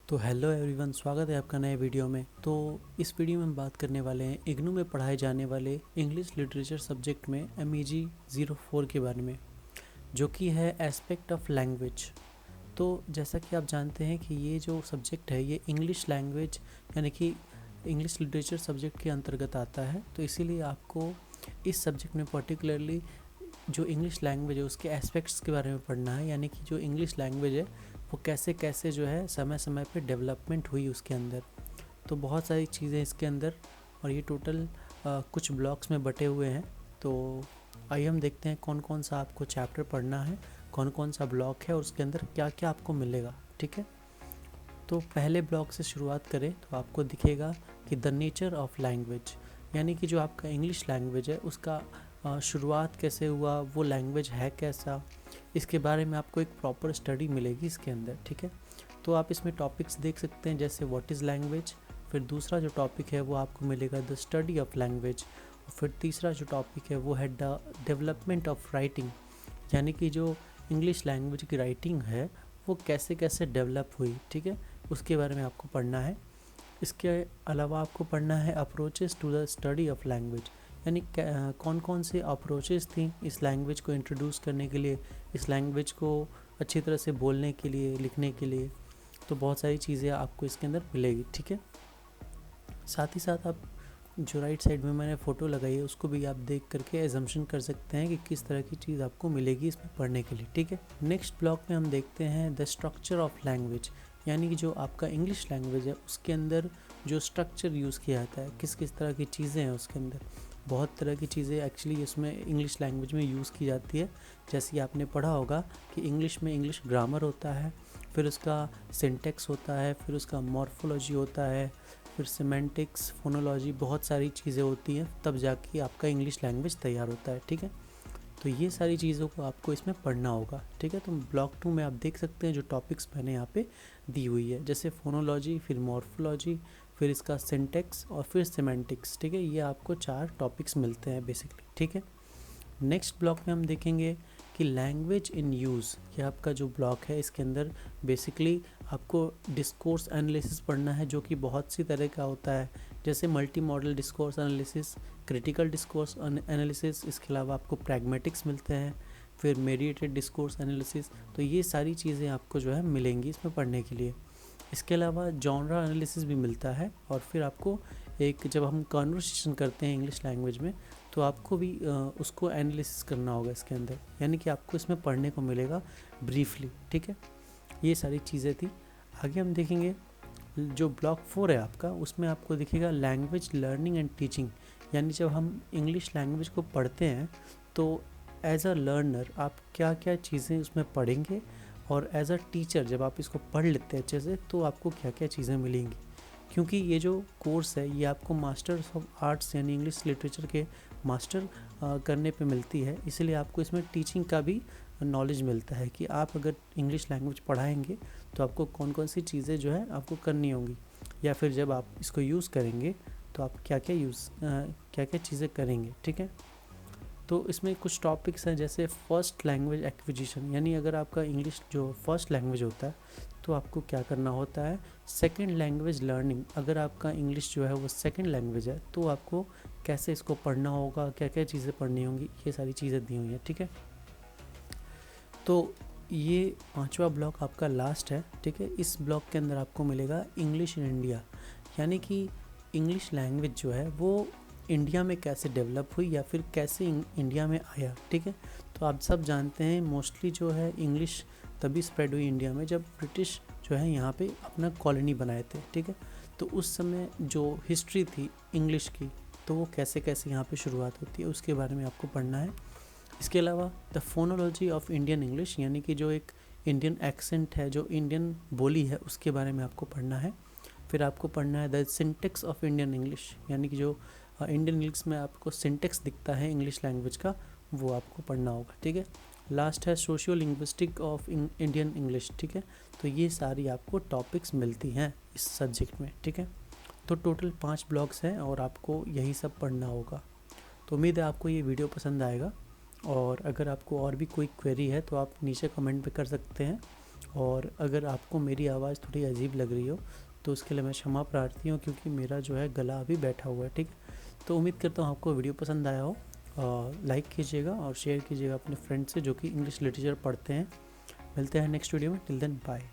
तो hello everyone, स्वागत है आपका नए वीडियो में। तो इस वीडियो में हम बात करने वाले हैं इग्नू में पढ़ाए जाने वाले इंग्लिश लिटरेचर सब्जेक्ट में MEG 04 के बारे में, जो कि है एस्पेक्ट ऑफ लैंग्वेज। तो जैसा कि आप जानते हैं कि ये जो सब्जेक्ट है ये इंग्लिश लैंग्वेज यानी कि इंग्लिश लिटरेचर सब्जेक्ट के अंतर्गत आता है। तो इसीलिए आपको इस सब्जेक्ट में पर्टिकुलरली जो इंग्लिश लैंग्वेज है उसके एस्पेक्ट्स के बारे में पढ़ना है, यानी कि जो इंग्लिश लैंग्वेज है वो कैसे कैसे जो है समय समय पे डेवलपमेंट हुई उसके अंदर। तो बहुत सारी चीज़ें इसके अंदर, और ये टोटल कुछ ब्लॉक्स में बटे हुए हैं। तो आइए हम देखते हैं कौन कौन सा आपको चैप्टर पढ़ना है, कौन कौन सा ब्लॉक है और उसके अंदर क्या क्या आपको मिलेगा। ठीक है, तो पहले ब्लॉक से शुरुआत करें तो आपको दिखेगा कि द नेचर ऑफ लैंग्वेज, यानी कि जो आपका इंग्लिश लैंग्वेज है उसका शुरुआत कैसे हुआ, वो लैंग्वेज है कैसा, इसके बारे में आपको एक प्रॉपर स्टडी मिलेगी इसके अंदर। ठीक है, तो आप इसमें टॉपिक्स देख सकते हैं जैसे व्हाट इज़ लैंग्वेज, फिर दूसरा जो टॉपिक है वो आपको मिलेगा द स्टडी ऑफ लैंग्वेज, और फिर तीसरा जो टॉपिक है वो है द डेवलपमेंट ऑफ राइटिंग, यानी कि जो इंग्लिश लैंग्वेज की राइटिंग है वो कैसे कैसे डेवलप हुई। ठीक है, उसके बारे में आपको पढ़ना है। इसके अलावा आपको पढ़ना है approaches to the study of language, यानी कौन कौन से अप्रोचेस थी इस लैंग्वेज को इंट्रोड्यूस करने के लिए, इस लैंग्वेज को अच्छी तरह से बोलने के लिए, लिखने के लिए। तो बहुत सारी चीज़ें आपको इसके अंदर मिलेगी। ठीक है, साथ ही साथ आप जो राइट साइड में मैंने फ़ोटो लगाई है उसको भी आप देख करके एजम्पशन कर सकते हैं कि किस तरह की चीज़ आपको मिलेगी इसमें पढ़ने के लिए। ठीक है, नेक्स्ट ब्लॉक में हम देखते हैं द स्ट्रक्चर ऑफ लैंग्वेज, यानी कि जो आपका इंग्लिश लैंग्वेज है उसके अंदर जो स्ट्रक्चर यूज़ किया जाता है, किस किस तरह की चीज़ें हैं उसके अंदर। बहुत तरह की चीज़ें एक्चुअली इसमें इंग्लिश लैंग्वेज में यूज़ की जाती है। जैसे कि आपने पढ़ा होगा कि इंग्लिश में इंग्लिश ग्रामर होता है, फिर उसका सिंटेक्स होता है, फिर उसका मॉर्फोलॉजी होता है, फिर सिमेंटिक्स, फोनोलॉजी, बहुत सारी चीज़ें होती हैं, तब जाके आपका इंग्लिश लैंग्वेज तैयार होता है। ठीक है, तो ये सारी चीज़ों को आपको इसमें पढ़ना होगा। ठीक है, तो ब्लॉक 2 में आप देख सकते हैं जो टॉपिक्स मैंने यहाँ पे दी हुई है, जैसे फोनोलॉजी, फिर मॉर्फोलॉजी, फिर इसका सिंटेक्स और फिर सिमेंटिक्स। ठीक है, ये आपको 4 टॉपिक्स मिलते हैं बेसिकली। ठीक है, नेक्स्ट ब्लॉक में हम देखेंगे कि लैंग्वेज इन यूज़, ये आपका जो ब्लॉक है इसके अंदर बेसिकली आपको डिस्कोर्स एनालिसिस पढ़ना है, जो कि बहुत सी तरह का होता है, जैसे multi modal discourse analysis, critical discourse analysis, इसके अलावा आपको प्रैग्मेटिक्स मिलते हैं, फिर मेडिएटेड डिस्कोर्स एनालिसिस। तो ये सारी चीज़ें आपको जो है मिलेंगी इसमें पढ़ने के लिए। इसके अलावा जॉनरा एनालिसिस भी मिलता है, और फिर आपको एक, जब हम कॉन्वर्सेशन करते हैं इंग्लिश लैंग्वेज में तो आपको भी उसको एनालिसिस करना होगा इसके अंदर, यानी कि आपको इसमें पढ़ने को मिलेगा ब्रीफली। ठीक है, ये सारी चीज़ें थी। आगे हम देखेंगे जो ब्लॉक 4 है आपका, उसमें आपको दिखेगा लैंग्वेज लर्निंग एंड टीचिंग, यानी जब हम इंग्लिश लैंग्वेज को पढ़ते हैं तो एज अ लर्नर आप क्या क्या चीज़ें उसमें पढ़ेंगे, और एज अ टीचर जब आप इसको पढ़ लेते हैं अच्छे से तो आपको क्या क्या चीज़ें मिलेंगी। क्योंकि ये जो कोर्स है ये आपको मास्टर्स ऑफ आर्ट्स यानी इंग्लिश लिटरेचर के मास्टर करने पे मिलती है, इसलिए आपको इसमें टीचिंग का भी नॉलेज मिलता है कि आप अगर इंग्लिश लैंग्वेज पढ़ाएंगे तो आपको कौन कौन सी चीज़ें जो है आपको करनी होंगी, या फिर जब आप इसको यूज़ करेंगे तो आप क्या क्या चीज़ें करेंगे। ठीक है, तो इसमें कुछ टॉपिक्स हैं जैसे फर्स्ट लैंग्वेज एक्विजिशन, यानी अगर आपका इंग्लिश जो फर्स्ट लैंग्वेज होता है तो आपको क्या करना होता है। सेकंड लैंग्वेज लर्निंग, अगर आपका इंग्लिश जो है वो सेकंड लैंग्वेज है तो आपको कैसे इसको पढ़ना होगा, क्या क्या चीज़ें पढ़नी होंगी, ये सारी चीज़ें दी हुई हैं। ठीक है, तो ये 5वां ब्लॉक आपका लास्ट है। ठीक है, इस ब्लॉक के अंदर आपको मिलेगा इंग्लिश इन इंडिया, यानी कि इंग्लिश लैंग्वेज जो है वो इंडिया में कैसे डेवलप हुई या फिर कैसे इंडिया में आया। ठीक है, तो आप सब जानते हैं मोस्टली जो है इंग्लिश तभी स्प्रेड हुई इंडिया में जब ब्रिटिश जो है यहाँ पे अपना कॉलोनी बनाए थे। ठीक है, तो उस समय जो हिस्ट्री थी इंग्लिश की, तो वो कैसे कैसे यहाँ पे शुरुआत होती है उसके बारे में आपको पढ़ना है। इसके अलावा the phonology of Indian English, यानी कि जो एक इंडियन एक्सेंट है, जो इंडियन बोली है, उसके बारे में आपको पढ़ना है। फिर आपको पढ़ना है the syntax of Indian English, यानी कि जो इंडियन इंग्लिश में आपको सिंटेक्स दिखता है इंग्लिश लैंग्वेज का, वो आपको पढ़ना होगा। ठीक है, लास्ट है socio linguistic of Indian English. ठीक है, तो ये सारी आपको टॉपिक्स मिलती हैं इस सब्जेक्ट में। ठीक है, तो टोटल 5 ब्लॉक्स हैं और आपको यही सब पढ़ना होगा। तो उम्मीद है आपको ये वीडियो पसंद आएगा, और अगर आपको और भी कोई क्वेरी है तो आप नीचे कमेंट पे कर सकते हैं, और अगर आपको मेरी आवाज़ थोड़ी अजीब लग रही हो तो उसके लिए मैं क्षमा प्रार्थी हूँ, क्योंकि मेरा जो है गला अभी बैठा हुआ है, ठीक। तो उम्मीद करता हूँ आपको वीडियो पसंद आया हो। लाइक कीजिएगा और शेयर कीजिएगा अपने फ्रेंड से जो कि इंग्लिश लिटरेचर पढ़ते हैं। मिलते हैं नेक्स्ट वीडियो में, टिल देन बाय।